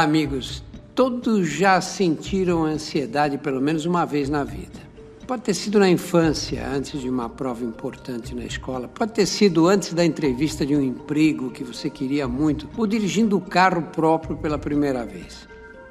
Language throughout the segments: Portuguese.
Olá, amigos. Todos já sentiram ansiedade pelo menos uma vez na vida. Pode ter sido na infância, antes de uma prova importante na escola. Pode ter sido antes da entrevista de um emprego que você queria muito, ou dirigindo o carro próprio pela primeira vez.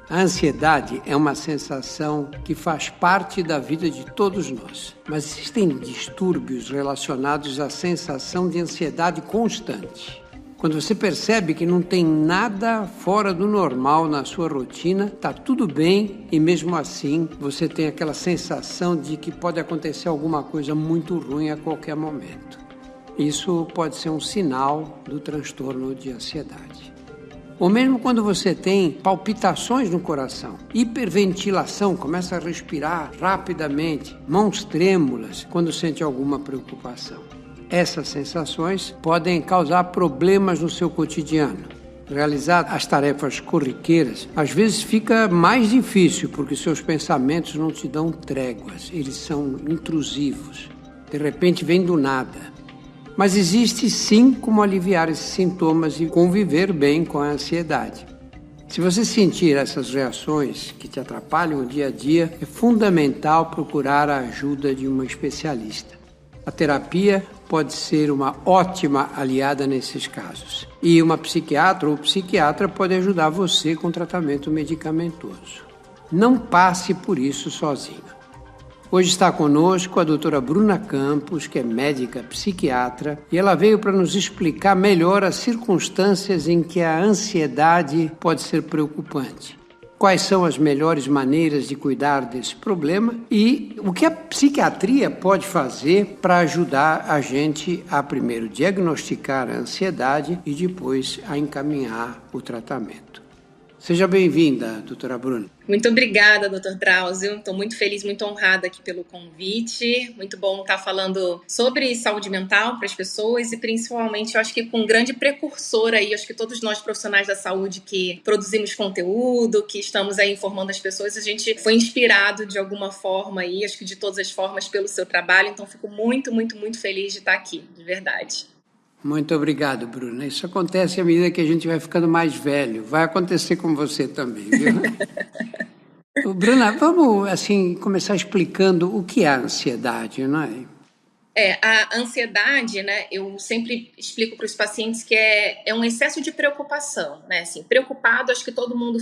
A ansiedade é uma sensação que faz parte da vida de todos nós. Mas existem distúrbios relacionados à sensação de ansiedade constante. Quando você percebe que não tem nada fora do normal na sua rotina, está tudo bem e mesmo assim você tem aquela sensação de que pode acontecer alguma coisa muito ruim a qualquer momento. Isso pode ser um sinal do transtorno de ansiedade. Ou mesmo quando você tem palpitações no coração, hiperventilação, começa a respirar rapidamente, mãos trêmulas quando sente alguma preocupação. Essas sensações podem causar problemas no seu cotidiano. Realizar as tarefas corriqueiras às vezes fica mais difícil porque seus pensamentos não te dão tréguas, eles são intrusivos. De repente vem do nada. Mas existe sim como aliviar esses sintomas e conviver bem com a ansiedade. Se você sentir essas reações que te atrapalham o dia a dia, é fundamental procurar a ajuda de uma especialista. A terapia pode ser uma ótima aliada nesses casos. E uma psiquiatra ou psiquiatra pode ajudar você com tratamento medicamentoso. Não passe por isso sozinho. Hoje está conosco a doutora Bruna Campos, que é médica psiquiatra, e ela veio para nos explicar melhor as circunstâncias em que a ansiedade pode ser preocupante. Quais são as melhores maneiras de cuidar desse problema e o que a psiquiatria pode fazer para ajudar a gente a primeiro diagnosticar a ansiedade e depois a encaminhar o tratamento. Seja bem-vinda, doutora Bruna. Muito obrigada, doutor Drauzio. Estou muito feliz, muito honrada aqui pelo convite. Muito bom estar falando sobre saúde mental para as pessoas e principalmente, eu acho que com um grande precursor aí, acho que todos nós profissionais da saúde que produzimos conteúdo, que estamos aí informando as pessoas, a gente foi inspirado de alguma forma aí, acho que de todas as formas pelo seu trabalho, então fico muito, muito, muito feliz de estar aqui, de verdade. Muito obrigado, Bruna. Isso acontece à medida que a gente vai ficando mais velho. Vai acontecer com você também, viu? Bruna, vamos começar explicando o que é a ansiedade, não é? A ansiedade, né, eu sempre explico para os pacientes que é um excesso de preocupação, né, assim, preocupado, acho que todo mundo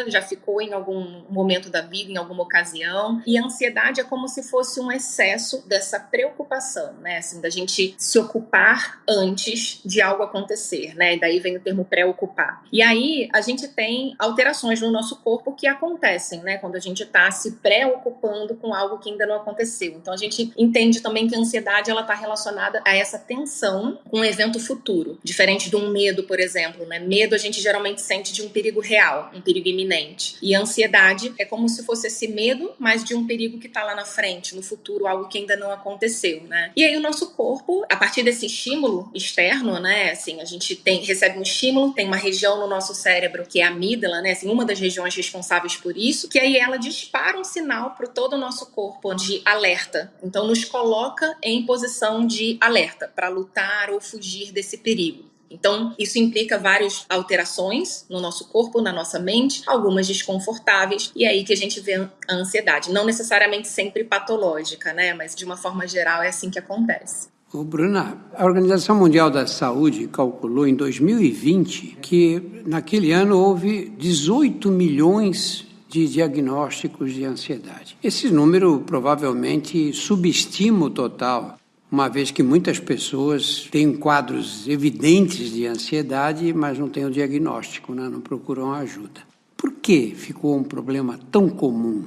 já ficou em algum momento da vida, em alguma ocasião, e a ansiedade é como se fosse um excesso dessa preocupação, né, assim, da gente se ocupar antes de algo acontecer, né, e daí vem o termo preocupar. E aí, a gente tem alterações no nosso corpo que acontecem, né, quando a gente está se preocupando com algo que ainda não aconteceu. Então, a gente entende também que a ansiedade ela está relacionada a essa tensão com um evento futuro, diferente de um medo, por exemplo, né? Medo a gente geralmente sente de um perigo real, um perigo iminente. E a ansiedade é como se fosse esse medo, mas de um perigo que está lá na frente, no futuro, algo que ainda não aconteceu, né? E aí o nosso corpo, a partir desse estímulo externo, né? Assim, a gente recebe um estímulo, tem uma região no nosso cérebro que é a amígdala, né? Assim, uma das regiões responsáveis por isso, que aí ela dispara um sinal para todo o nosso corpo de alerta. Então nos coloca em posição de alerta para lutar ou fugir desse perigo. Então, isso implica várias alterações no nosso corpo, na nossa mente, algumas desconfortáveis, e é aí que a gente vê a ansiedade. Não necessariamente sempre patológica, né? Mas de uma forma geral é assim que acontece. Bruna, a Organização Mundial da Saúde calculou em 2020 que naquele ano houve 18 milhões de diagnósticos de ansiedade. Esse número provavelmente subestima o total, uma vez que muitas pessoas têm quadros evidentes de ansiedade, mas não têm o diagnóstico, né? Não procuram ajuda. Por que ficou um problema tão comum?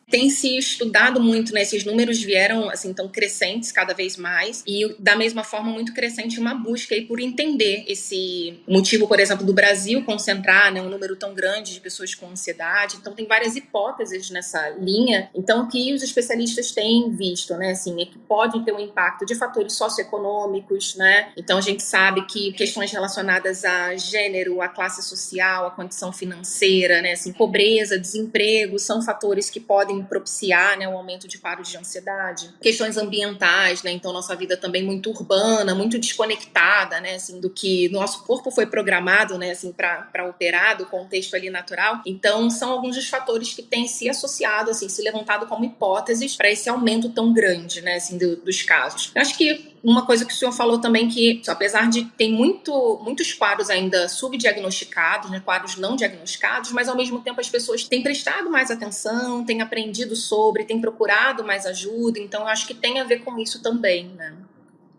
Tem se estudado muito, né? Esses números vieram, assim, tão crescentes cada vez mais e, da mesma forma, muito crescente uma busca aí por entender esse motivo, por exemplo, do Brasil concentrar, né, um número tão grande de pessoas com ansiedade. Então, tem várias hipóteses nessa linha. Então, o que os especialistas têm visto, né, assim, é que pode ter um impacto de fatores socioeconômicos, né? Então, a gente sabe que questões relacionadas a gênero, a classe social, a condição financeira, né, assim, pobreza, desemprego, são fatores que podem podem propiciar, né, o aumento de quadros de ansiedade. Questões ambientais, né, então nossa vida também muito urbana, muito desconectada, né, assim, do que nosso corpo foi programado, né, assim, para operar, do contexto ali natural. Então são alguns dos fatores que têm se associado, assim, se levantado como hipóteses para esse aumento tão grande, né, assim, dos casos. Eu acho que uma coisa que o senhor falou também, que apesar de ter muitos quadros ainda subdiagnosticados, né, quadros não diagnosticados, mas ao mesmo tempo as pessoas têm prestado mais atenção, têm aprendido sobre, têm procurado mais ajuda, então eu acho que tem a ver com isso também, né?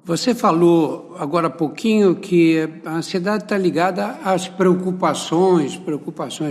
Você falou agora há pouquinho que a ansiedade está ligada às preocupações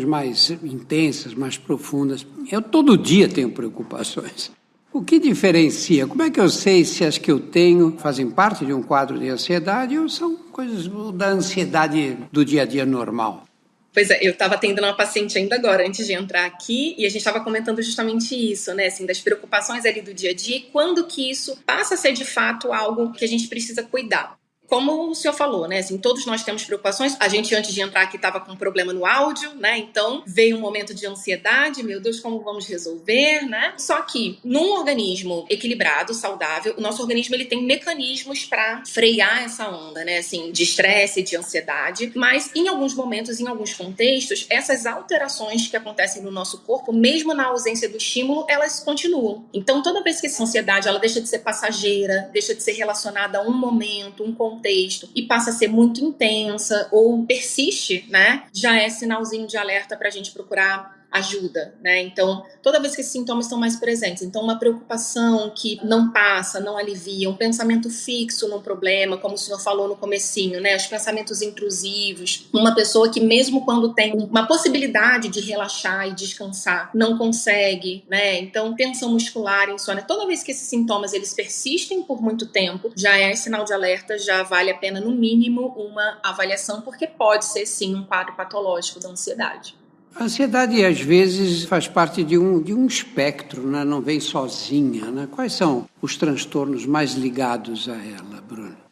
mais intensas, mais profundas. Eu todo dia tenho preocupações. O que diferencia? Como é que eu sei se as que eu tenho fazem parte de um quadro de ansiedade ou são coisas da ansiedade do dia a dia normal? Pois é, eu estava atendendo uma paciente ainda agora, antes de entrar aqui, e a gente estava comentando justamente isso, né, assim, das preocupações ali do dia a dia e quando que isso passa a ser de fato algo que a gente precisa cuidar. Como o senhor falou, né, assim, todos nós temos preocupações. A gente, antes de entrar aqui, estava com um problema no áudio, né, então veio um momento de ansiedade, meu Deus, como vamos resolver, né? Só que, num organismo equilibrado, saudável, o nosso organismo, ele tem mecanismos para frear essa onda, né, assim, de estresse, de ansiedade, mas em alguns momentos, em alguns contextos, essas alterações que acontecem no nosso corpo, mesmo na ausência do estímulo, elas continuam. Então, toda vez que essa ansiedade, ela deixa de ser passageira, deixa de ser relacionada a um momento, um contexto, e passa a ser muito intensa ou persiste, né, já é sinalzinho de alerta para a gente procurar ajuda, né? Então, toda vez que esses sintomas estão mais presentes, então uma preocupação que não passa, não alivia, um pensamento fixo num problema, como o senhor falou no comecinho, né? Os pensamentos intrusivos, uma pessoa que mesmo quando tem uma possibilidade de relaxar e descansar, não consegue, né? Então, tensão muscular, insônia, toda vez que esses sintomas eles persistem por muito tempo, já é sinal de alerta, já vale a pena no mínimo uma avaliação, porque pode ser sim um quadro patológico da ansiedade. A ansiedade, às vezes, faz parte de um espectro, né? Não vem sozinha, né? Quais são os transtornos mais ligados a ela, Bruno?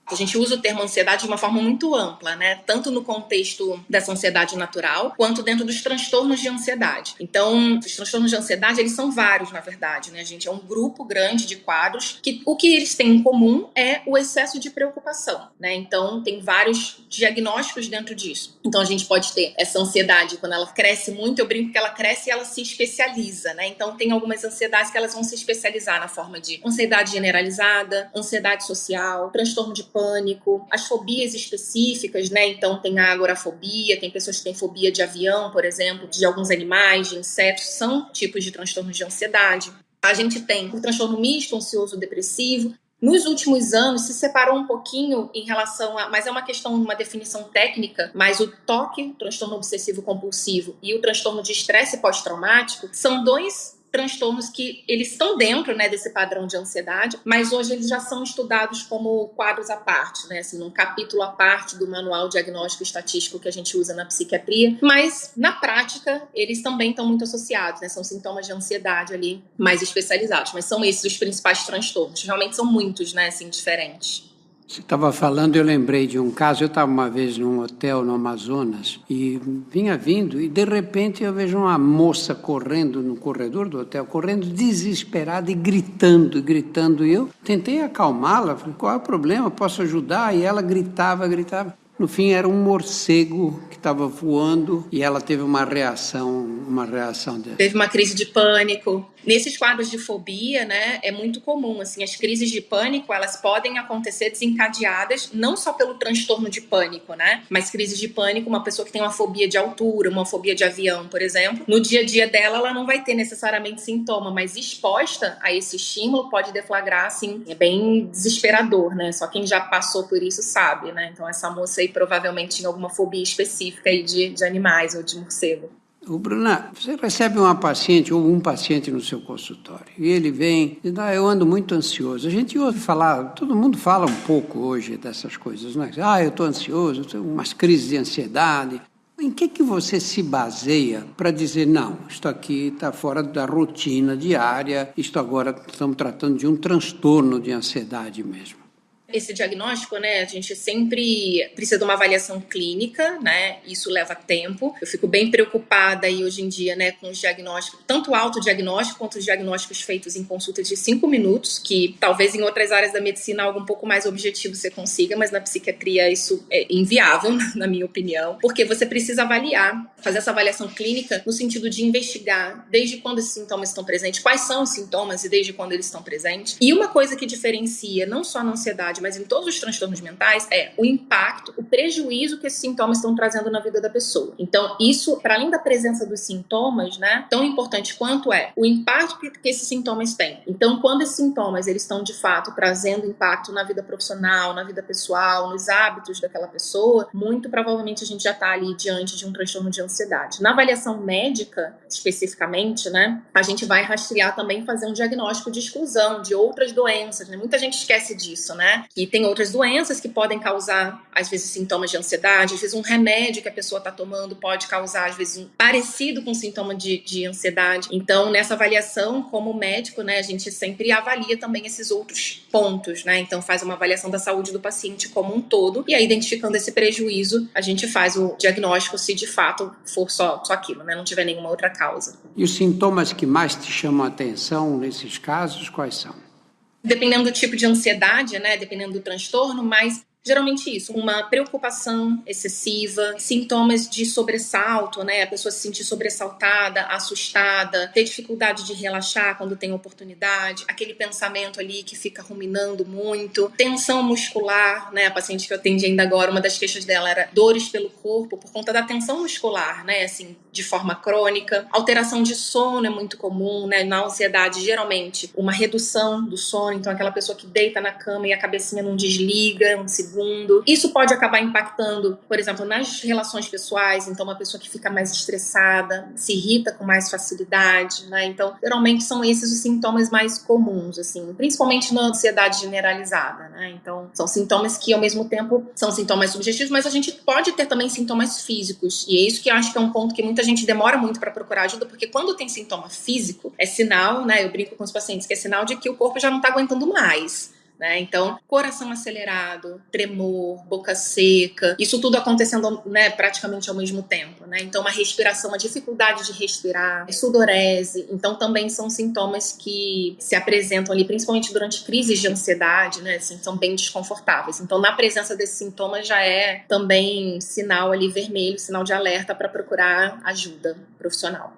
A gente usa o termo ansiedade de uma forma muito ampla, né? Tanto no contexto dessa ansiedade natural, quanto dentro dos transtornos de ansiedade. Então, os transtornos de ansiedade, eles são vários, na verdade, né, gente? É um grupo grande de quadros que o que eles têm em comum é o excesso de preocupação, né? Então, tem vários diagnósticos dentro disso. Então, a gente pode ter essa ansiedade, quando ela cresce muito, eu brinco que ela cresce e ela se especializa, né? Então, tem algumas ansiedades que elas vão se especializar na forma de ansiedade generalizada, ansiedade social, transtorno de pânico, as fobias específicas, né? Então tem a agorafobia, tem pessoas que têm fobia de avião, por exemplo, de alguns animais, de insetos, são tipos de transtornos de ansiedade. A gente tem o transtorno misto, ansioso depressivo. Nos últimos anos se separou um pouquinho em relação a, mas é uma questão, uma definição técnica, mas o TOC, transtorno obsessivo compulsivo, e o transtorno de estresse pós-traumático são dois transtornos que eles estão dentro, né, desse padrão de ansiedade, mas hoje eles já são estudados como quadros à parte, né, assim, num capítulo à parte do manual diagnóstico estatístico que a gente usa na psiquiatria, mas na prática eles também estão muito associados, né, são sintomas de ansiedade ali mais especializados, mas são esses os principais transtornos, realmente são muitos, né, assim, diferentes. Você estava falando, eu lembrei de um caso. Eu estava uma vez num hotel no Amazonas e vinha vindo e de repente eu vejo uma moça correndo no corredor do hotel, correndo desesperada e gritando, gritando. E eu tentei acalmá-la, falei, qual é o problema? Posso ajudar? E ela gritava, gritava. No fim era um morcego que estava voando e ela teve uma reação dela. Teve uma crise de pânico. Nesses quadros de fobia, né, é muito comum, assim, as crises de pânico, elas podem acontecer desencadeadas não só pelo transtorno de pânico, né, mas crises de pânico, uma pessoa que tem uma fobia de altura, uma fobia de avião, por exemplo, no dia a dia dela, ela não vai ter necessariamente sintoma, mas exposta a esse estímulo pode deflagrar, assim, é bem desesperador, né, só quem já passou por isso sabe, né, então essa moça aí provavelmente tinha alguma fobia específica aí de animais ou de morcego. O Bruna, você recebe uma paciente ou um paciente no seu consultório e ele vem e diz, eu ando muito ansioso. A gente ouve falar, todo mundo fala um pouco hoje dessas coisas, né? Eu estou ansioso, eu tenho umas crises de ansiedade. Em que você se baseia para dizer, não, isto aqui está fora da rotina diária, isto agora estamos tratando de um transtorno de ansiedade mesmo? esse diagnóstico, né, a gente sempre precisa de uma avaliação clínica, né, isso leva tempo. Eu fico bem preocupada aí hoje em dia, né, com os diagnósticos, tanto o autodiagnóstico quanto os diagnósticos feitos em consulta de 5 minutos, que talvez em outras áreas da medicina algo um pouco mais objetivo você consiga, mas na psiquiatria isso é inviável, na minha opinião, porque você precisa avaliar, fazer essa avaliação clínica no sentido de investigar desde quando esses sintomas estão presentes, quais são os sintomas e desde quando eles estão presentes. E uma coisa que diferencia, não só na ansiedade, mas em todos os transtornos mentais, é o impacto, o prejuízo que esses sintomas estão trazendo na vida da pessoa. Então, isso, para além da presença dos sintomas, né, tão importante quanto é o impacto que esses sintomas têm. Então, quando esses sintomas eles estão, de fato, trazendo impacto na vida profissional, na vida pessoal, nos hábitos daquela pessoa, muito provavelmente a gente já está ali diante de um transtorno de ansiedade. Na avaliação médica, especificamente, né, a gente vai rastrear também, fazer um diagnóstico de exclusão de outras doenças, né? Muita gente esquece disso, né? Que tem outras doenças que podem causar, às vezes, sintomas de ansiedade, às vezes um remédio que a pessoa está tomando pode causar, às vezes, um parecido com sintoma de ansiedade. Então, nessa avaliação, como médico, né, a gente sempre avalia também esses outros pontos, né? Então, faz uma avaliação da saúde do paciente como um todo, e aí, identificando esse prejuízo, a gente faz o diagnóstico se de fato for só aquilo, né? Não tiver nenhuma outra causa. E os sintomas que mais te chamam a atenção nesses casos, quais são? Dependendo do tipo de ansiedade, né, dependendo do transtorno, mas geralmente isso, uma preocupação excessiva, sintomas de sobressalto, né, a pessoa se sentir sobressaltada, assustada, ter dificuldade de relaxar quando tem oportunidade, aquele pensamento ali que fica ruminando muito, tensão muscular, né, a paciente que eu atendi ainda agora, uma das queixas dela era dores pelo corpo por conta da tensão muscular, né, assim, de forma crônica, alteração de sono é muito comum, né, na ansiedade geralmente uma redução do sono, então aquela pessoa que deita na cama e a cabecinha não desliga um segundo. Isso pode acabar impactando, por exemplo, nas relações pessoais, então uma pessoa que fica mais estressada, se irrita com mais facilidade, né? Então, geralmente são esses os sintomas mais comuns, assim, principalmente na ansiedade generalizada, né? Então, são sintomas que, ao mesmo tempo, são sintomas subjetivos, mas a gente pode ter também sintomas físicos, e é isso que eu acho que é um ponto que muita gente demora muito para procurar ajuda, porque quando tem sintoma físico, é sinal, né? Eu brinco com os pacientes que é sinal de que o corpo já não está aguentando mais. Né? Então, coração acelerado, tremor, boca seca, isso tudo acontecendo, né, praticamente ao mesmo tempo. Né? Então, uma respiração, uma dificuldade de respirar, sudorese. Então, também são sintomas que se apresentam ali, principalmente durante crises de ansiedade, né? Assim, são bem desconfortáveis. Então, na presença desses sintomas já é também sinal ali vermelho, sinal de alerta para procurar ajuda profissional.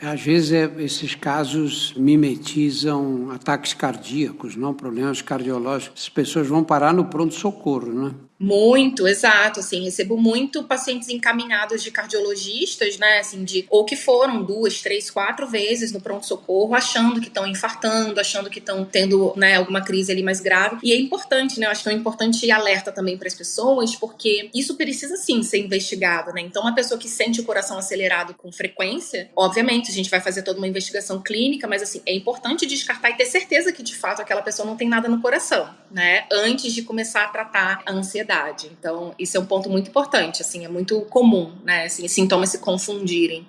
Às vezes esses casos mimetizam ataques cardíacos, não? Problemas cardiológicos. As pessoas vão parar no pronto-socorro, né? Muito, exato, assim, recebo muito pacientes encaminhados de cardiologistas, né, assim, ou que foram 2, 3, 4 vezes no pronto-socorro, achando que estão infartando, achando que estão tendo, né, alguma crise ali mais grave, e é importante, né, eu acho que é um importante alerta também para as pessoas, porque isso precisa, sim, ser investigado, né, então uma pessoa que sente o coração acelerado com frequência, obviamente, a gente vai fazer toda uma investigação clínica, mas, assim, é importante descartar e ter certeza que, de fato, aquela pessoa não tem nada no coração, né, antes de começar a tratar a ansiedade. Então, isso é um ponto muito importante, assim, é muito comum, né, assim, sintomas se confundirem.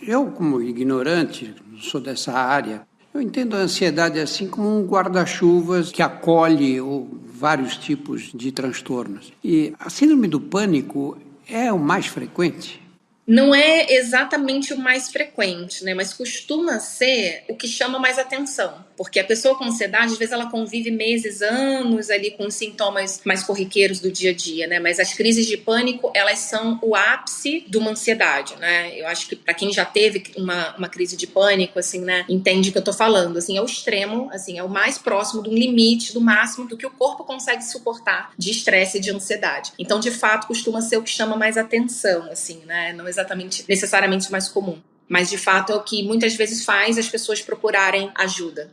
Eu, como ignorante, não sou dessa área, eu entendo a ansiedade assim como um guarda-chuvas que acolhe vários tipos de transtornos. E a síndrome do pânico é o mais frequente? Não é exatamente o mais frequente, né? Mas costuma ser o que chama mais atenção. Porque a pessoa com ansiedade, às vezes ela convive meses, anos ali com sintomas mais corriqueiros do dia a dia, né? Mas as crises de pânico, elas são o ápice de uma ansiedade, né? Eu acho que para quem já teve uma crise de pânico, assim, né? Entende o que eu tô falando, assim, é o extremo, assim, é o mais próximo do limite, do máximo do que o corpo consegue suportar de estresse e de ansiedade. Então, de fato, costuma ser o que chama mais atenção, assim, né? Não exatamente, necessariamente mais comum. Mas, de fato, é o que muitas vezes faz as pessoas procurarem ajuda.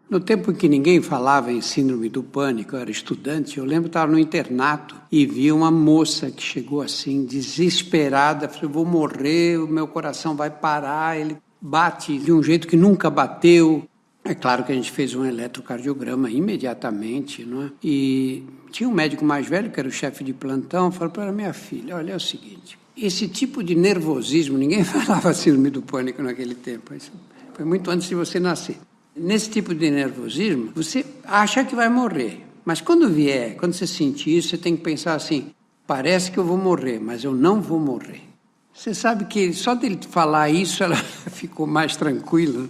No tempo em que ninguém falava em síndrome do pânico, eu era estudante, eu lembro que estava no internato e vi uma moça que chegou assim, desesperada, falei, vou morrer, o meu coração vai parar, ele bate de um jeito que nunca bateu. É claro que a gente fez um eletrocardiograma imediatamente, não é? E tinha um médico mais velho, que era o chefe de plantão, falou para minha filha, olha, é o seguinte, esse tipo de nervosismo, ninguém falava síndrome do pânico naquele tempo, isso foi muito antes de você nascer. Nesse tipo de nervosismo, você acha que vai morrer, Mas quando você sentir isso, você tem que pensar assim, parece que eu vou morrer, mas eu não vou morrer. Você sabe que só dele falar isso, ela ficou mais tranquila.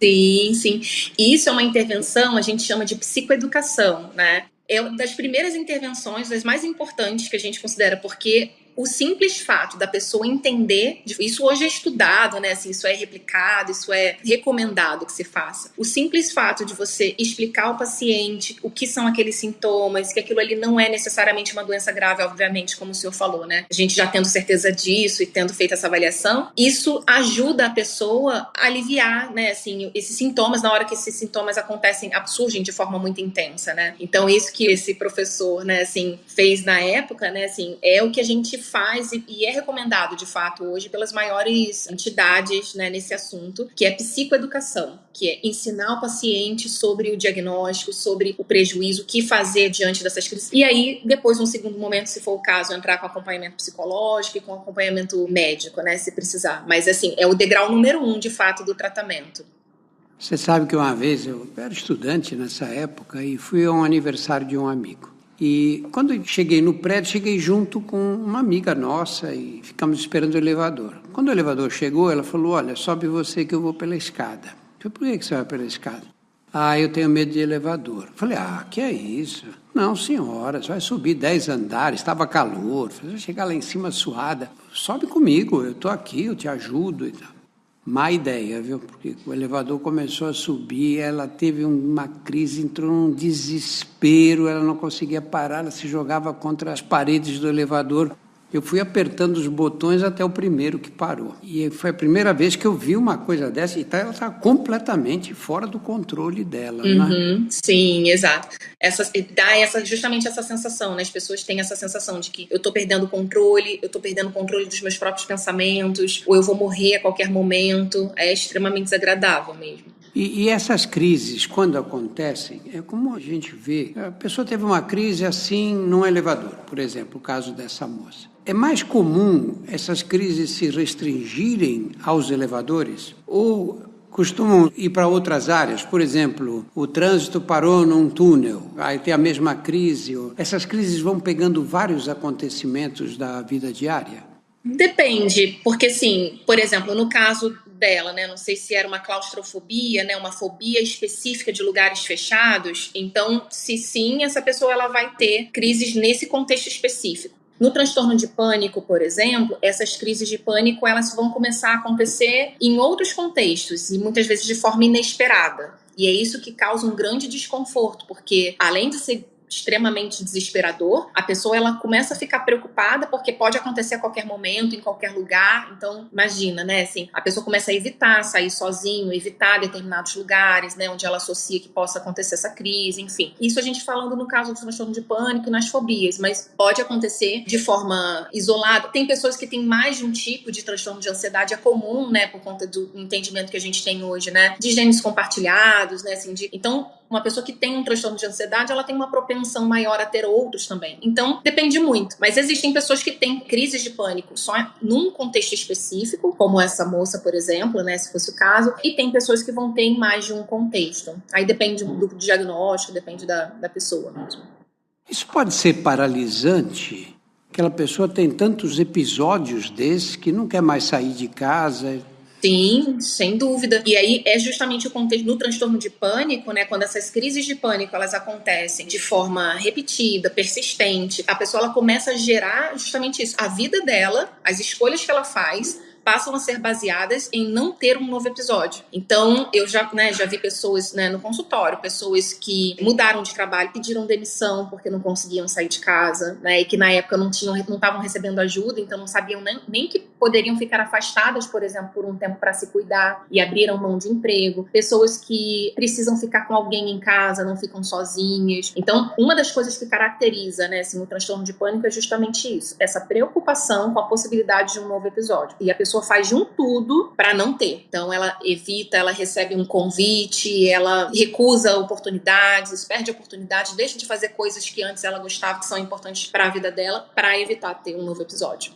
Sim, sim. Isso é uma intervenção, a gente chama de psicoeducação, né? É uma das primeiras intervenções, das mais importantes que a gente considera, porque o simples fato da pessoa entender, isso hoje é estudado, né? Assim, isso é replicado, isso é recomendado que se faça. O simples fato de você explicar ao paciente o que são aqueles sintomas, que aquilo ali não é necessariamente uma doença grave, obviamente, como o senhor falou, né? A gente já tendo certeza disso e tendo feito essa avaliação, isso ajuda a pessoa a aliviar, né? Assim, esses sintomas, na hora que esses sintomas acontecem, surgem de forma muito intensa, né? Então, isso que esse professor, né, assim, fez na época, né, assim, é o que a gente faz e é recomendado, de fato, hoje pelas maiores entidades, né, nesse assunto, que é psicoeducação, que é ensinar o paciente sobre o diagnóstico, sobre o prejuízo, o que fazer diante dessas crises. E aí, depois, num segundo momento, se for o caso, entrar com acompanhamento psicológico e com acompanhamento médico, né, se precisar. Mas, assim, é o degrau número 1, de fato, do tratamento. Você sabe que uma vez eu era estudante nessa época e fui a um aniversário de um amigo. E quando eu cheguei no prédio, cheguei junto com uma amiga nossa e ficamos esperando o elevador. Quando o elevador chegou, ela falou, olha, sobe você que eu vou pela escada. Eu falei, por que você vai pela escada? Ah, eu tenho medo de elevador. Eu falei, que é isso? Não, senhora, você vai subir 10 andares, estava calor, você vai chegar lá em cima suada. Sobe comigo, eu estou aqui, eu te ajudo e tal. Má ideia, viu? Porque o elevador começou a subir, ela teve uma crise, entrou num desespero, ela não conseguia parar, ela se jogava contra as paredes do elevador. Eu fui apertando os botões até o primeiro que parou. E foi a primeira vez que eu vi uma coisa dessa, e ela está completamente fora do controle dela, né? Sim, exato. Justamente essa sensação, né? As pessoas têm essa sensação de que eu estou perdendo o controle, eu estou perdendo o controle dos meus próprios pensamentos, ou eu vou morrer a qualquer momento. É extremamente desagradável mesmo. E essas crises, quando acontecem, é como a gente vê, a pessoa teve uma crise assim num elevador, por exemplo, o caso dessa moça. É mais comum essas crises se restringirem aos elevadores ou costumam ir para outras áreas? Por exemplo, o trânsito parou num túnel, aí tem a mesma crise. Essas crises vão pegando vários acontecimentos da vida diária? Depende, porque assim, por exemplo, no caso dela, né, não sei se era uma claustrofobia, né, uma fobia específica de lugares fechados, então, se sim, essa pessoa ela vai ter crises nesse contexto específico. No transtorno de pânico, por exemplo, essas crises de pânico elas vão começar a acontecer em outros contextos e muitas vezes de forma inesperada. E é isso que causa um grande desconforto, porque além de ser extremamente desesperador, a pessoa ela começa a ficar preocupada porque pode acontecer a qualquer momento, em qualquer lugar. Então, imagina, né, assim, a pessoa começa a evitar sair sozinho, evitar determinados lugares, né, onde ela associa que possa acontecer essa crise, enfim. Isso a gente falando no caso do transtorno de pânico e nas fobias, mas pode acontecer de forma isolada. Tem pessoas que têm mais de um tipo de transtorno de ansiedade, é comum, né, por conta do entendimento que a gente tem hoje, né, de genes compartilhados, né, assim, então, uma pessoa que tem um transtorno de ansiedade, ela tem uma propensão maior a ter outros também. Então, depende muito. Mas existem pessoas que têm crises de pânico só num contexto específico, como essa moça, por exemplo, né, se fosse o caso, e tem pessoas que vão ter em mais de um contexto. Aí depende do diagnóstico, depende da pessoa mesmo. Isso pode ser paralisante? Aquela pessoa tem tantos episódios desses que não quer mais sair de casa. Sim, sem dúvida. E aí é justamente o contexto no transtorno de pânico, né? Quando essas crises de pânico elas acontecem de forma repetida, persistente, a pessoa ela começa a gerar justamente isso. A vida dela, as escolhas que ela faz, passam a ser baseadas em não ter um novo episódio. Então, eu já vi pessoas, né, no consultório, pessoas que mudaram de trabalho, pediram demissão porque não conseguiam sair de casa, né, e que na época não estavam recebendo ajuda, então não sabiam nem que poderiam ficar afastadas, por exemplo, por um tempo para se cuidar e abriram mão de emprego. Pessoas que precisam ficar com alguém em casa, não ficam sozinhas. Então, uma das coisas que caracteriza, né, assim, o transtorno de pânico é justamente isso, essa preocupação com a possibilidade de um novo episódio. E a pessoa faz de um tudo para não ter. Então, ela evita, ela recebe um convite, ela recusa oportunidades, perde oportunidades, deixa de fazer coisas que antes ela gostava, que são importantes para a vida dela, para evitar ter um novo episódio.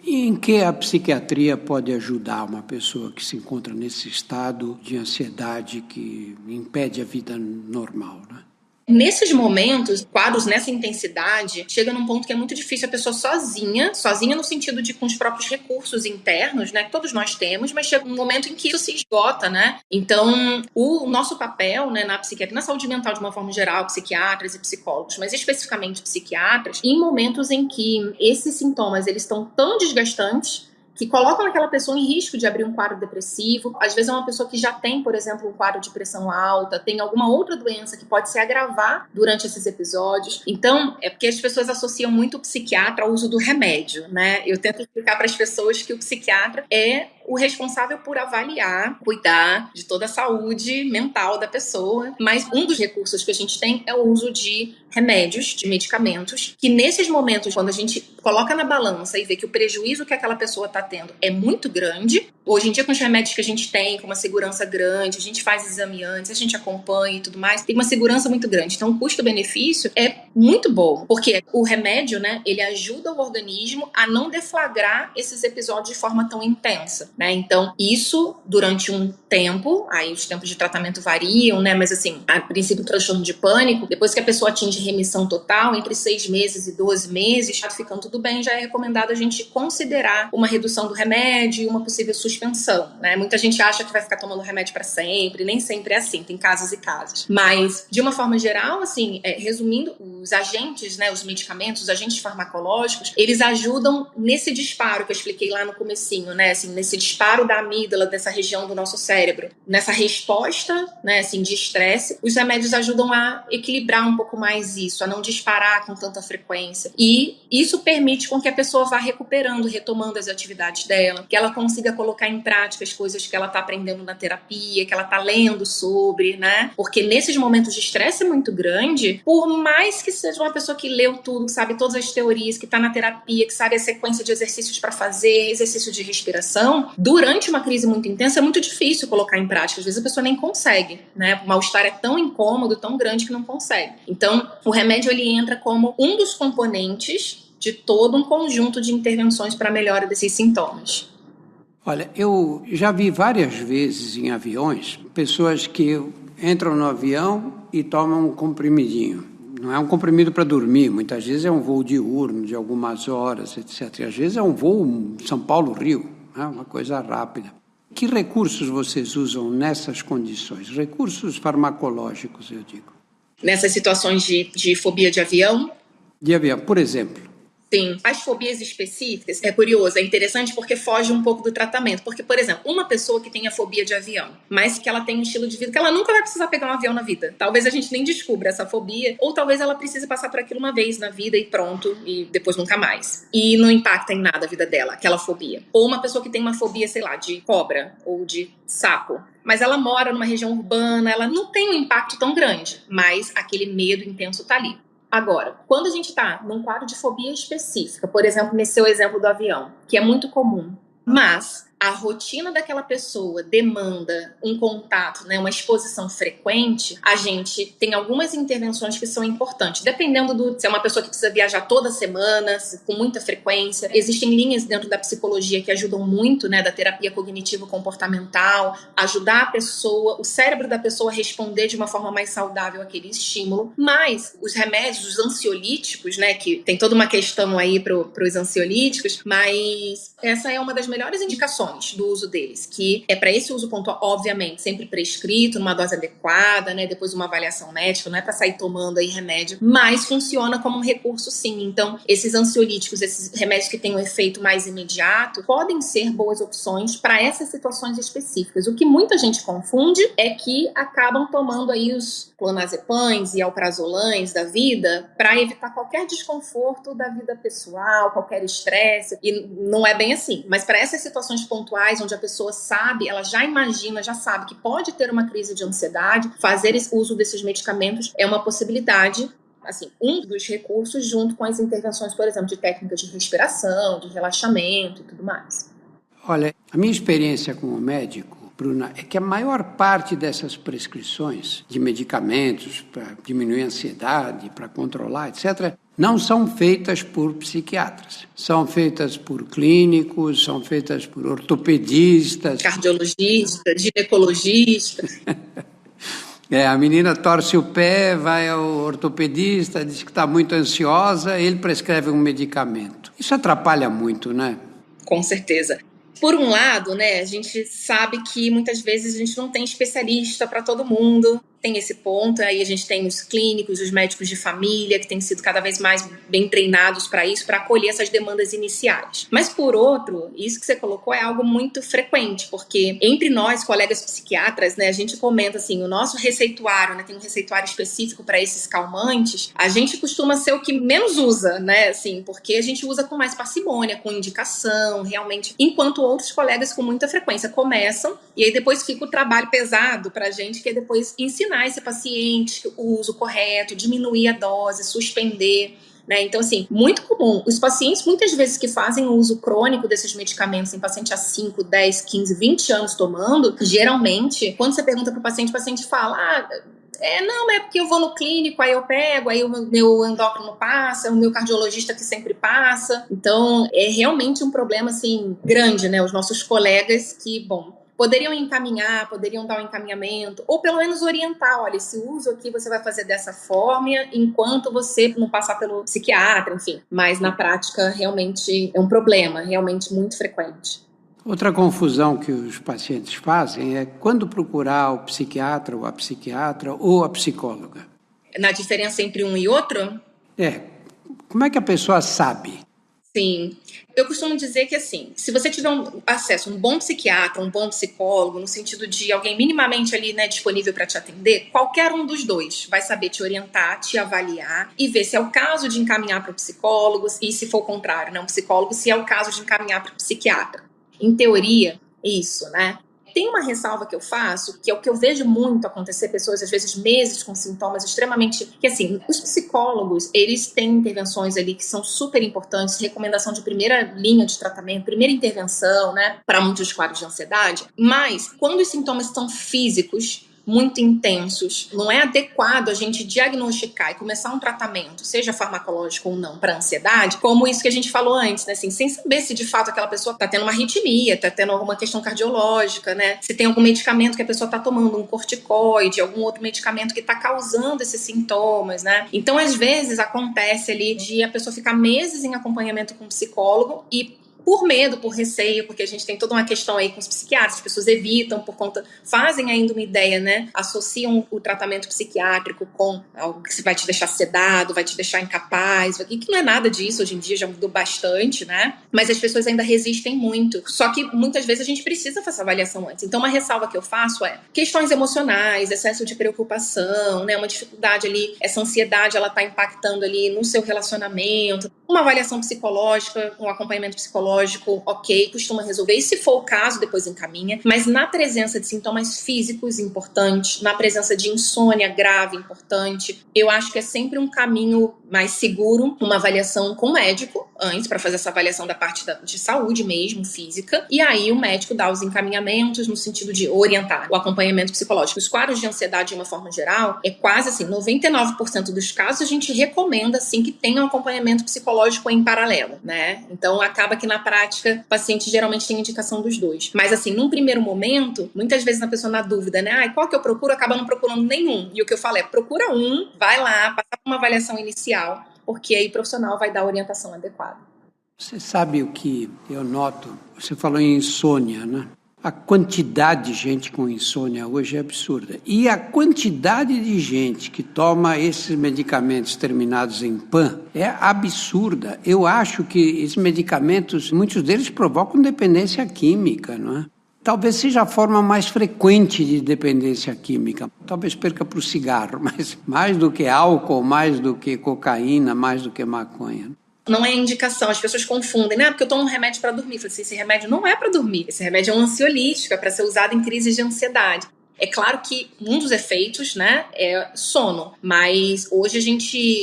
E em que a psiquiatria pode ajudar uma pessoa que se encontra nesse estado de ansiedade que impede a vida normal, né? Nesses momentos, quadros nessa intensidade, chega num ponto que é muito difícil a pessoa sozinha no sentido de com os próprios recursos internos, né, que todos nós temos, mas chega um momento em que isso se esgota, né? Então, o nosso papel, né, na psiquiatria, na saúde mental de uma forma geral, psiquiatras e psicólogos, mas especificamente psiquiatras, em momentos em que esses sintomas eles estão tão desgastantes que colocam aquela pessoa em risco de abrir um quadro depressivo. Às vezes é uma pessoa que já tem, por exemplo, um quadro de pressão alta, tem alguma outra doença que pode se agravar durante esses episódios. Então, é porque as pessoas associam muito o psiquiatra ao uso do remédio, né? Eu tento explicar para as pessoas que o psiquiatra é o responsável por avaliar, cuidar de toda a saúde mental da pessoa, mas um dos recursos que a gente tem é o uso de remédios, de medicamentos, que nesses momentos, quando a gente coloca na balança e vê que o prejuízo que aquela pessoa está tendo é muito grande, hoje em dia com os remédios que a gente tem, com uma segurança grande, a gente faz exame antes, a gente acompanha e tudo mais, tem uma segurança muito grande, então o custo-benefício é muito bom, porque o remédio, né, ele ajuda o organismo a não deflagrar esses episódios de forma tão intensa, né, então isso durante um tempo, aí os tempos de tratamento variam, né, mas assim, a princípio o transtorno de pânico, depois que a pessoa atinge remissão total, entre 6 meses e 12 meses, ficando tudo bem, já é recomendado a gente considerar uma redução do remédio e uma possível suspensão, né? Muita gente acha que vai ficar tomando remédio para sempre, nem sempre é assim, tem casos e casos. Mas, de uma forma geral, assim, resumindo, os agentes, né, os medicamentos, os agentes farmacológicos, eles ajudam nesse disparo que eu expliquei lá no comecinho, né, assim, nesse disparo da amígdala, dessa região do nosso cérebro, nessa resposta, né, assim, de estresse, os remédios ajudam a equilibrar um pouco mais isso, a não disparar com tanta frequência. E isso permite com que a pessoa vá recuperando, retomando as atividades dela, que ela consiga colocar em prática as coisas que ela está aprendendo na terapia, que ela está lendo sobre, né? Porque nesses momentos de estresse muito grande, por mais que seja uma pessoa que leu tudo, que sabe todas as teorias, que está na terapia, que sabe a sequência de exercícios para fazer, exercício de respiração, durante uma crise muito intensa é muito difícil colocar em prática. Às vezes a pessoa nem consegue, né? O mal-estar é tão incômodo, tão grande que não consegue. Então, o remédio ele entra como um dos componentes de todo um conjunto de intervenções para a melhora desses sintomas. Olha, eu já vi várias vezes em aviões pessoas que entram no avião e tomam um comprimidinho. Não é um comprimido para dormir, muitas vezes é um voo diurno de algumas horas, etc. E às vezes é um voo São Paulo-Rio, né? Uma coisa rápida. Que recursos vocês usam nessas condições? Recursos farmacológicos, eu digo. Nessas situações de fobia de avião? De avião, por exemplo. Sim, as fobias específicas, é curioso, é interessante porque foge um pouco do tratamento. Porque, por exemplo, uma pessoa que tenha fobia de avião, mas que ela tem um estilo de vida que ela nunca vai precisar pegar um avião na vida. Talvez a gente nem descubra essa fobia, ou talvez ela precise passar por aquilo uma vez na vida e pronto, e depois nunca mais. E não impacta em nada a vida dela, aquela fobia. Ou uma pessoa que tem uma fobia, sei lá, de cobra ou de sapo. Mas ela mora numa região urbana, ela não tem um impacto tão grande, mas aquele medo intenso tá ali. Agora, quando a gente está num quadro de fobia específica, por exemplo, nesse seu exemplo do avião, que é muito comum, mas a rotina daquela pessoa demanda um contato, né, uma exposição frequente, a gente tem algumas intervenções que são importantes. Dependendo se é uma pessoa que precisa viajar toda semana, com muita frequência, existem linhas dentro da psicologia que ajudam muito, né, da terapia cognitivo-comportamental, ajudar a pessoa, o cérebro da pessoa a responder de uma forma mais saudável àquele estímulo. Mas os remédios, os ansiolíticos, né, que tem toda uma questão aí para os ansiolíticos, mas essa é uma das melhores indicações do uso deles, que é para esse uso pontual, obviamente, sempre prescrito, numa dose adequada, né, depois uma avaliação médica, não é para sair tomando aí remédio, mas funciona como um recurso sim. Então, esses ansiolíticos, esses remédios que têm um efeito mais imediato, podem ser boas opções para essas situações específicas. O que muita gente confunde é que acabam tomando aí os clonazepams e alprazolam da vida para evitar qualquer desconforto da vida pessoal, qualquer estresse, e não é bem assim. Mas para essas situações pontuais, onde a pessoa sabe, ela já imagina, já sabe que pode ter uma crise de ansiedade, fazer esse uso desses medicamentos é uma possibilidade, assim, um dos recursos junto com as intervenções, por exemplo, de técnicas de respiração, de relaxamento e tudo mais. Olha, a minha experiência como médico, Bruna, é que a maior parte dessas prescrições de medicamentos para diminuir a ansiedade, para controlar, etc., não são feitas por psiquiatras. São feitas por clínicos, são feitas por ortopedistas. Cardiologista, ginecologista. A menina torce o pé, vai ao ortopedista, diz que está muito ansiosa, ele prescreve um medicamento. Isso atrapalha muito, né? Com certeza. Por um lado, né, a gente sabe que muitas vezes a gente não tem especialista para todo mundo, tem esse ponto, aí a gente tem os clínicos, os médicos de família, que têm sido cada vez mais bem treinados para isso, para acolher essas demandas iniciais. Mas, por outro, isso que você colocou é algo muito frequente, porque entre nós, colegas psiquiatras, né, a gente comenta assim, o nosso receituário, né, tem um receituário específico para esses calmantes, a gente costuma ser o que menos usa, né, assim, porque a gente usa com mais parcimônia, com indicação, realmente, enquanto outros colegas com muita frequência começam, e aí depois fica o trabalho pesado para a gente, que é depois ensinar esse paciente o uso correto, diminuir a dose, suspender, né? Então, assim, muito comum. Os pacientes, muitas vezes, que fazem o uso crônico desses medicamentos em paciente há 5, 10, 15, 20 anos tomando, geralmente, quando você pergunta para o paciente fala, não, é porque eu vou no clínico, aí eu pego, aí o meu endócrino passa, o meu cardiologista que sempre passa. Então, é realmente um problema, assim, grande, né? Os nossos colegas que, bom, poderiam encaminhar, poderiam dar um encaminhamento, ou pelo menos orientar, olha, esse uso aqui você vai fazer dessa forma, enquanto você não passar pelo psiquiatra, enfim. Mas na prática, realmente é um problema, realmente muito frequente. Outra confusão que os pacientes fazem é quando procurar o psiquiatra ou a psiquiatra ou a psicóloga. Na diferença entre um e outro? Como é que a pessoa sabe? Sim, eu costumo dizer que assim, se você tiver acesso a um bom psiquiatra, um bom psicólogo, no sentido de alguém minimamente ali, né, disponível para te atender, qualquer um dos dois vai saber te orientar, te avaliar e ver se é o caso de encaminhar para o psicólogo e se for o contrário, né, um psicólogo, se é o caso de encaminhar para o psiquiatra. Em teoria, isso, né? Tem uma ressalva que eu faço, que é o que eu vejo muito acontecer, pessoas às vezes meses com sintomas extremamente... Que assim, os psicólogos, eles têm intervenções ali que são super importantes, recomendação de primeira linha de tratamento, primeira intervenção, né, para muitos quadros de ansiedade, mas quando os sintomas são físicos, muito intensos, não é adequado a gente diagnosticar e começar um tratamento, seja farmacológico ou não, para ansiedade, como isso que a gente falou antes, né? Assim, sem saber se de fato aquela pessoa está tendo uma arritmia, está tendo alguma questão cardiológica, né? Se tem algum medicamento que a pessoa está tomando, um corticoide, algum outro medicamento que está causando esses sintomas, né? Então, às vezes, acontece ali de a pessoa ficar meses em acompanhamento com um psicólogo e por medo, por receio, porque a gente tem toda uma questão aí com os psiquiatras, as pessoas evitam por conta, fazem ainda uma ideia, né? Associam o tratamento psiquiátrico com algo que vai te deixar sedado, vai te deixar incapaz, e que não é nada disso, hoje em dia já mudou bastante, né? Mas as pessoas ainda resistem muito. Só que muitas vezes a gente precisa fazer essa avaliação antes. Então, uma ressalva que eu faço é questões emocionais, excesso de preocupação, né? Uma dificuldade ali, essa ansiedade, ela tá impactando ali no seu relacionamento. Uma avaliação psicológica, um acompanhamento psicológico, ok, costuma resolver. E se for o caso, depois encaminha. Mas na presença de sintomas físicos importantes, na presença de insônia grave importante, eu acho que é sempre um caminho mais seguro, uma avaliação com o médico antes, para fazer essa avaliação da parte de saúde mesmo, física. E aí o médico dá os encaminhamentos no sentido de orientar o acompanhamento psicológico. Os quadros de ansiedade, de uma forma geral, é quase assim, 99% dos casos a gente recomenda, assim, que tenha um acompanhamento psicológico em paralelo, né? Então acaba que na prática, o paciente geralmente tem indicação dos dois. Mas assim, num primeiro momento, muitas vezes a pessoa na dúvida, né? Qual que eu procuro? Acaba não procurando nenhum. E o que eu falo é, procura um, vai lá, passa por uma avaliação inicial, porque aí o profissional vai dar a orientação adequada. Você sabe o que eu noto? Você falou em insônia, né? A quantidade de gente com insônia hoje é absurda. E a quantidade de gente que toma esses medicamentos terminados em PAN é absurda. Eu acho que esses medicamentos, muitos deles provocam dependência química, não é? Talvez seja a forma mais frequente de dependência química. Talvez perca para o cigarro, mas mais do que álcool, mais do que cocaína, mais do que maconha. Não é indicação, as pessoas confundem, né? Porque eu tomo um remédio para dormir. Eu falei assim, esse remédio não é para dormir, esse remédio é um ansiolítico, é para ser usado em crises de ansiedade. É claro que um dos efeitos, né, é sono, mas hoje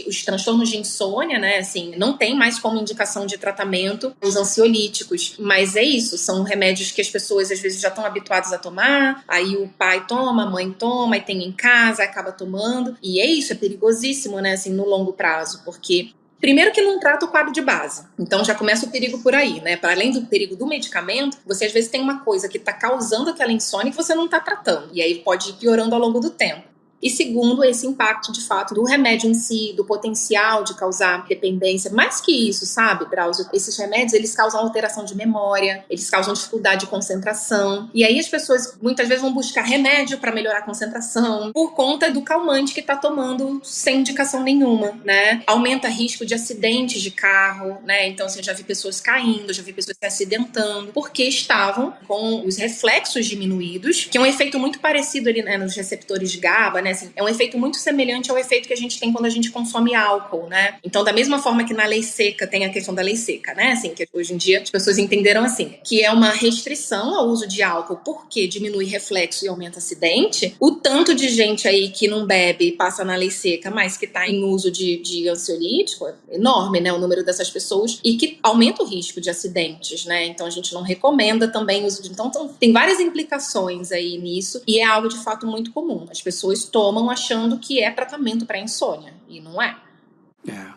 os transtornos de insônia, né, assim, não tem mais como indicação de tratamento os ansiolíticos, mas é isso, são remédios que as pessoas às vezes já estão habituadas a tomar, aí o pai toma, a mãe toma, aí tem em casa, acaba tomando, e é isso, é perigosíssimo, né, assim, no longo prazo, porque primeiro que não trata o quadro de base. Então já começa o perigo por aí, né? Para além do perigo do medicamento, você às vezes tem uma coisa que está causando aquela insônia que você não está tratando. E aí pode ir piorando ao longo do tempo. E segundo, esse impacto, de fato, do remédio em si, do potencial de causar dependência. Mais que isso, sabe, Drauzio? Esses remédios, eles causam alteração de memória, eles causam dificuldade de concentração. E aí as pessoas, muitas vezes, vão buscar remédio para melhorar a concentração por conta do calmante que está tomando sem indicação nenhuma, né? Aumenta risco de acidentes de carro, né? Então, assim, eu já vi pessoas caindo, já vi pessoas se acidentando, porque estavam com os reflexos diminuídos, que é um efeito muito parecido ali, né, nos receptores de GABA, né? Assim, é um efeito muito semelhante ao efeito que a gente tem quando a gente consome álcool, né? Então, da mesma forma que na lei seca tem a questão da lei seca, né? Assim, que hoje em dia as pessoas entenderam assim, que é uma restrição ao uso de álcool porque diminui reflexo e aumenta acidente, o tanto de gente aí que não bebe e passa na lei seca, mas que tá em uso de ansiolítico, é enorme, né? O número dessas pessoas, e que aumenta o risco de acidentes, né? Então a gente não recomenda também o uso de... Então tem várias implicações aí nisso, e é algo de fato muito comum. As pessoas tomam achando que é tratamento para insônia, e não é.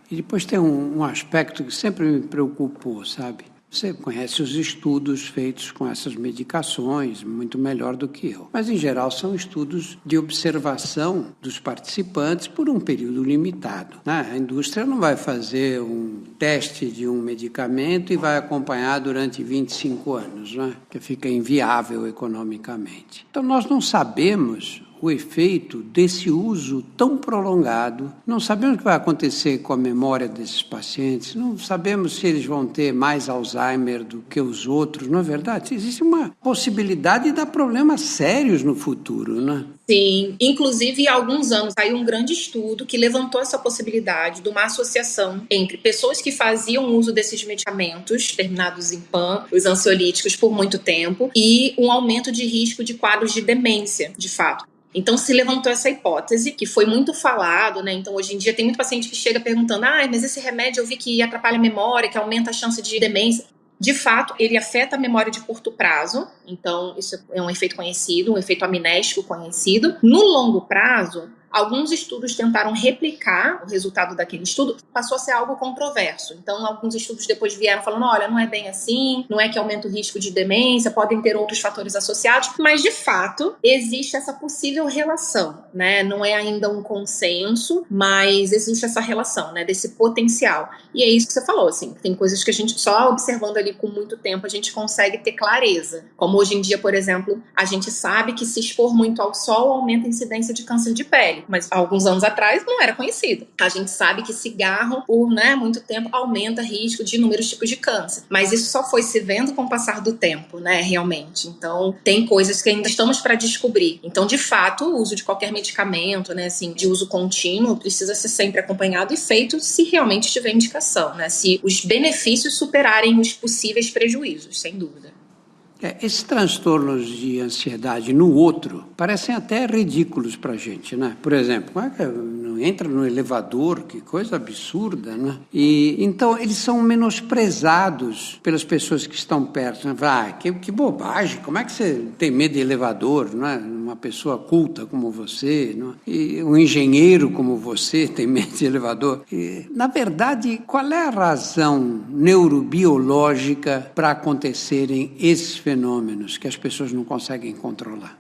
E depois tem um aspecto que sempre me preocupou, sabe? Você conhece os estudos feitos com essas medicações muito melhor do que eu. Mas, em geral, são estudos de observação dos participantes por um período limitado, né? A indústria não vai fazer um teste de um medicamento e vai acompanhar durante 25 anos, né? Que fica inviável economicamente. Então, nós não sabemos o efeito desse uso tão prolongado. Não sabemos o que vai acontecer com a memória desses pacientes, não sabemos se eles vão ter mais Alzheimer do que os outros, não é verdade? Existe uma possibilidade de dar problemas sérios no futuro, né? Sim, inclusive há alguns anos saiu um grande estudo que levantou essa possibilidade de uma associação entre pessoas que faziam uso desses medicamentos, terminados em PAN, os ansiolíticos, por muito tempo, e um aumento de risco de quadros de demência, de fato. Então se levantou essa hipótese, que foi muito falado, né? Então hoje em dia tem muito paciente que chega perguntando: mas esse remédio eu vi que atrapalha a memória, que aumenta a chance de demência. De fato, ele afeta a memória de curto prazo, então isso é um efeito conhecido, um efeito amnésico conhecido. No longo prazo, alguns estudos tentaram replicar o resultado daquele estudo, passou a ser algo controverso. Então, alguns estudos depois vieram falando: olha, não é bem assim, não é que aumenta o risco de demência, podem ter outros fatores associados, mas, de fato, existe essa possível relação, né? Não é ainda um consenso, mas existe essa relação, né, desse potencial. E é isso que você falou, assim, tem coisas que a gente só observando ali com muito tempo a gente consegue ter clareza. Como hoje em dia, por exemplo, a gente sabe que se expor muito ao sol aumenta a incidência de câncer de pele, mas há alguns anos atrás não era conhecido. A gente sabe que cigarro por muito tempo aumenta risco de inúmeros tipos de câncer, mas isso só foi se vendo com o passar do tempo, né, realmente. Então tem coisas que ainda estamos para descobrir. Então, de fato, o uso de qualquer medicamento, né, assim, de uso contínuo, precisa ser sempre acompanhado e feito se realmente tiver indicação, né, se os benefícios superarem os possíveis prejuízos, sem dúvida. Esses transtornos de ansiedade no outro parecem até ridículos para a gente, né? Por exemplo, não entra no elevador, que coisa absurda, né? E então eles são menosprezados pelas pessoas que estão perto, né? Que bobagem, como é que você tem medo de elevador, não é? Uma pessoa culta como você, não é? E um engenheiro como você tem medo de elevador. E, na verdade, qual é a razão neurobiológica para acontecerem esses fenômenos que as pessoas não conseguem controlar?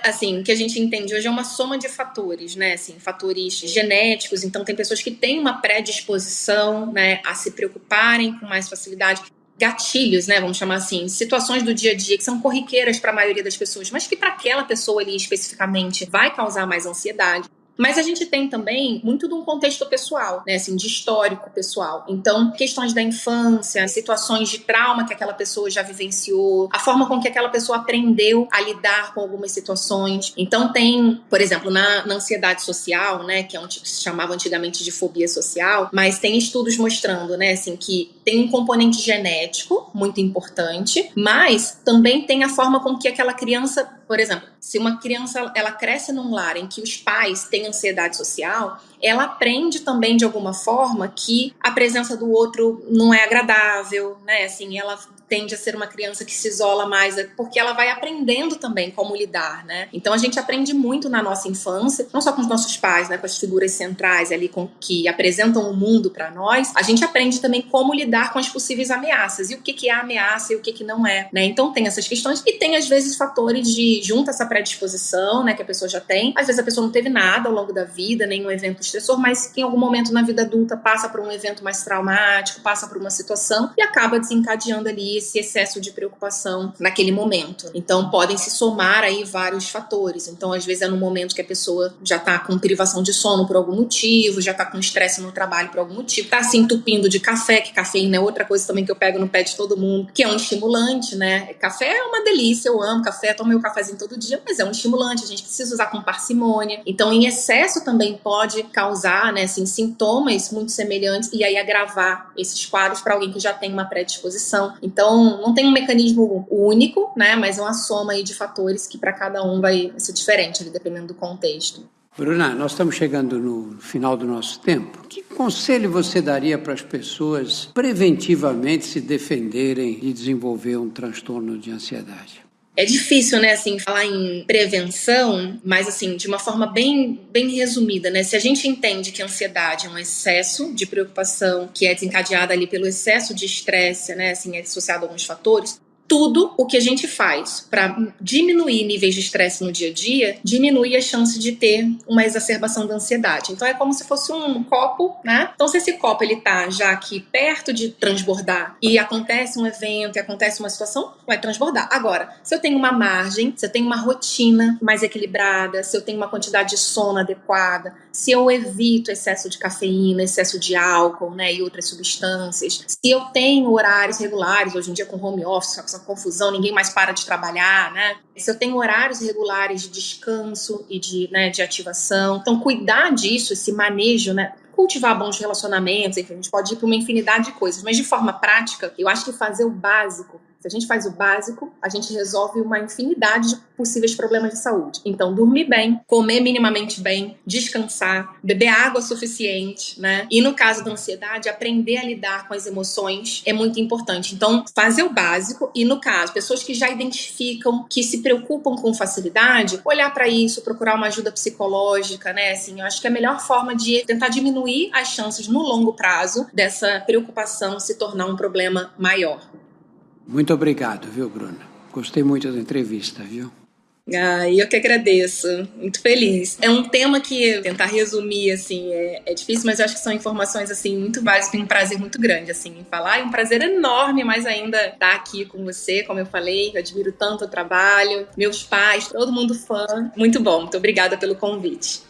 Assim, o que a gente entende hoje é uma soma de fatores, né? Assim, fatores genéticos. Então, tem pessoas que têm uma predisposição, né, a se preocuparem com mais facilidade. Gatilhos, né, vamos chamar assim, situações do dia a dia que são corriqueiras para a maioria das pessoas, mas que para aquela pessoa ali especificamente vai causar mais ansiedade. Mas a gente tem também muito de um contexto pessoal, né, assim, de histórico pessoal. Então, questões da infância, situações de trauma que aquela pessoa já vivenciou, a forma com que aquela pessoa aprendeu a lidar com algumas situações. Então, tem, por exemplo, na ansiedade social, né, que é um tipo que se chamava antigamente de fobia social, mas tem estudos mostrando, né, assim, que tem um componente genético muito importante, mas também tem a forma com que aquela criança, por exemplo, se uma criança ela cresce num lar em que os pais têm ansiedade social, ela aprende também de alguma forma que a presença do outro não é agradável, né? Assim, ela tende a ser uma criança que se isola mais, porque ela vai aprendendo também como lidar, né? Então a gente aprende muito na nossa infância, não só com os nossos pais, né, com as figuras centrais ali que apresentam o mundo para nós, a gente aprende também como lidar com as possíveis ameaças e o que é ameaça e o que não é, né? Então tem essas questões e tem às vezes fatores de junto essa predisposição, né, que a pessoa já tem. Às vezes a pessoa não teve nada ao longo da vida, nenhum evento estressor, mas que em algum momento na vida adulta passa por um evento mais traumático, passa por uma situação e acaba desencadeando ali esse excesso de preocupação naquele momento. Então podem se somar aí vários fatores. Então às vezes é no momento que a pessoa já tá com privação de sono por algum motivo, já tá com estresse no trabalho por algum motivo, tá se entupindo de café, que cafeína é outra coisa também que eu pego no pé de todo mundo, que é um estimulante, né? Café é uma delícia, eu amo café, tomo meu cafezinho todo dia, mas é um estimulante, a gente precisa usar com parcimônia. Então em excesso também pode causar, né, assim, sintomas muito semelhantes e aí agravar esses quadros para alguém que já tem uma predisposição. Então não tem um mecanismo único, né, mas é uma soma aí de fatores que para cada um vai ser diferente, ali, dependendo do contexto. Bruna, nós estamos chegando no final do nosso tempo. Que conselho você daria para as pessoas preventivamente se defenderem de desenvolver um transtorno de ansiedade? É difícil, né, assim, falar em prevenção, mas, assim, de uma forma bem resumida, né? Se a gente entende que a ansiedade é um excesso de preocupação que é desencadeada ali pelo excesso de estresse, né, assim, é associado a alguns fatores, tudo o que a gente faz para diminuir níveis de estresse no dia a dia, diminui a chance de ter uma exacerbação da ansiedade. Então é como se fosse um copo, né? Então se esse copo ele tá já aqui perto de transbordar e acontece um evento, e acontece uma situação, vai transbordar. Agora, se eu tenho uma margem, se eu tenho uma rotina mais equilibrada, se eu tenho uma quantidade de sono adequada, se eu evito excesso de cafeína, excesso de álcool, né, e outras substâncias, se eu tenho horários regulares, hoje em dia com home office, com essa confusão, ninguém mais para de trabalhar, né? Se eu tenho horários regulares de descanso e de ativação, então cuidar disso, esse manejo, né? Cultivar bons relacionamentos, enfim, a gente pode ir para uma infinidade de coisas, mas de forma prática, eu acho que fazer o básico, se a gente faz o básico, a gente resolve uma infinidade de possíveis problemas de saúde. Então, dormir bem, comer minimamente bem, descansar, beber água suficiente, né? E no caso da ansiedade, aprender a lidar com as emoções é muito importante. Então, fazer o básico e, no caso, pessoas que já identificam, que se preocupam com facilidade, olhar para isso, procurar uma ajuda psicológica, né? Assim, eu acho que é a melhor forma de tentar diminuir as chances no longo prazo dessa preocupação se tornar um problema maior. Muito obrigado, viu, Bruna? Gostei muito da entrevista, viu? Eu que agradeço, muito feliz. É um tema que, tentar resumir, assim, é difícil, mas eu acho que são informações, assim, muito básicas, tem um prazer muito grande, assim, em falar. É um prazer enorme, mas ainda estar aqui com você, como eu falei, eu admiro tanto o trabalho, meus pais, todo mundo fã. Muito bom, muito obrigada pelo convite.